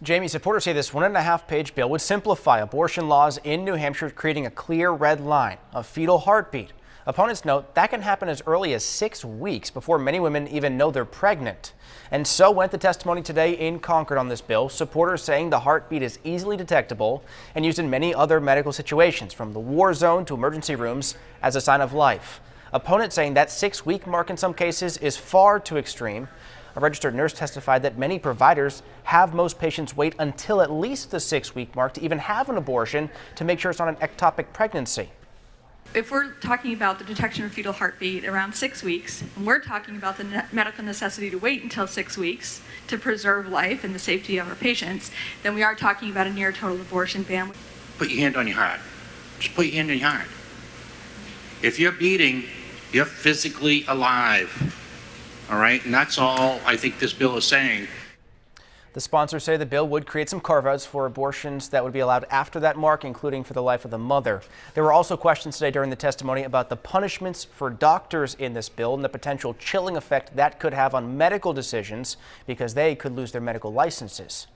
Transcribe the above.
Jamie, supporters say this 1.5-page bill would simplify abortion laws in New Hampshire, creating a clear red line of fetal heartbeat. Opponents note that can happen as early as 6 weeks before many women even know they're pregnant. And so went the testimony today in Concord on this bill. Supporters saying the heartbeat is easily detectable and used in many other medical situations, from the war zone to emergency rooms, as a sign of life. Opponents saying that 6-week mark in some cases is far too extreme. A registered nurse testified that many providers have most patients wait until at least the 6-week mark to even have an abortion to make sure it's not an ectopic pregnancy. If we're talking about the detection of fetal heartbeat around 6 weeks, and we're talking about the medical necessity to wait until 6 weeks to preserve life and the safety of our patients, then we are talking about a near total abortion ban. Put your hand on your heart. Just put your hand on your heart. If you're beating, you're physically alive. All right, and that's all I think this bill is saying. The sponsors say the bill would create some carve-outs for abortions that would be allowed after that mark, including for the life of the mother. There were also questions today during the testimony about the punishments for doctors in this bill and the potential chilling effect that could have on medical decisions because they could lose their medical licenses.